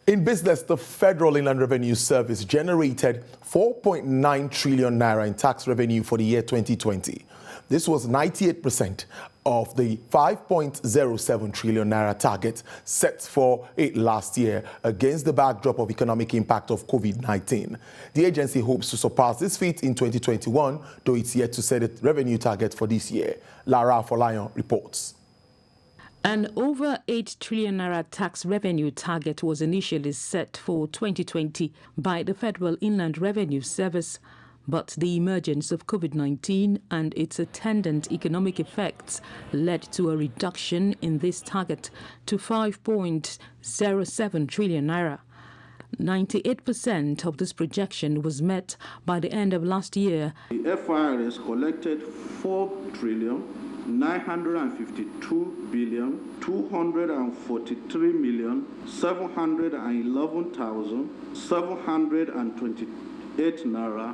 In business, the Federal Inland Revenue Service generated 4.9 trillion naira in tax revenue for the year 2020. This was 98% of the 5.07 trillion naira target set for it last year against the backdrop of economic impact of COVID-19. The agency hopes to surpass this feat in 2021, though it's yet to set a revenue target for this year. Lara Folayan reports. An over 8 trillion naira tax revenue target was initially set for 2020 by the Federal Inland Revenue Service, but the emergence of COVID-19 and its attendant economic effects led to a reduction in this target to 5.07 trillion naira. 98% of this projection was met by the end of last year. The FIRS collected 4,952,243,711,728 naira,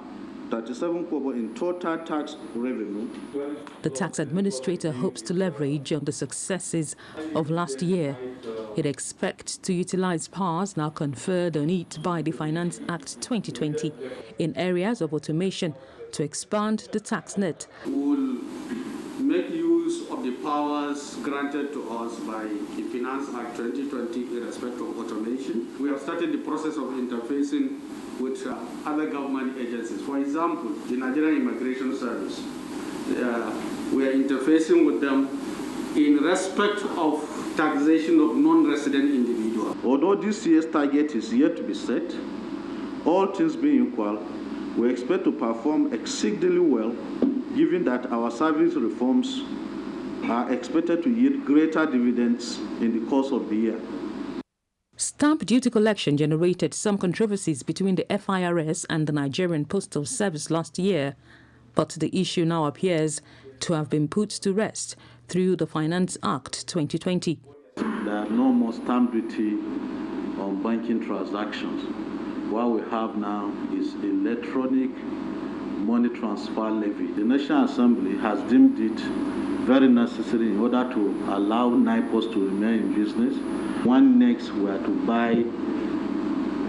37 kobo in total tax revenue. The tax administrator hopes to leverage on the successes of last year. It expects to utilize powers now conferred on it by the Finance Act 2020 in areas of automation to expand the tax net. We will make use of the powers granted to us by the Finance Act 2020 in respect of automation. We have started the process of interfacing with other government agencies. For example, the Nigerian Immigration Service. We are interfacing with them in respect of taxation of non-resident individuals. Although this year's target is yet to be set, all things being equal, we expect to perform exceedingly well, given that our service reforms are expected to yield greater dividends in the course of the year. Stamp duty collection generated some controversies between the FIRS and the Nigerian Postal Service last year, but the issue now appears to have been put to rest through the Finance Act 2020. There are no more stamp duty on banking transactions. What we have now is electronic money transfer levy. The National Assembly has deemed it very necessary in order to allow NIPOS to remain in business. When next we are to buy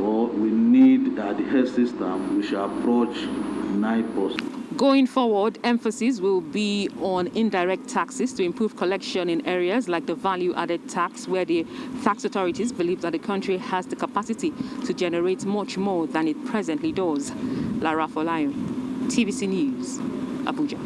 or we need the health system, we shall approach NIPOS. Going forward, emphasis will be on indirect taxes to improve collection in areas like the value-added tax, where the tax authorities believe that the country has the capacity to generate much more than it presently does. Lara Folayan, TVC News, Abuja.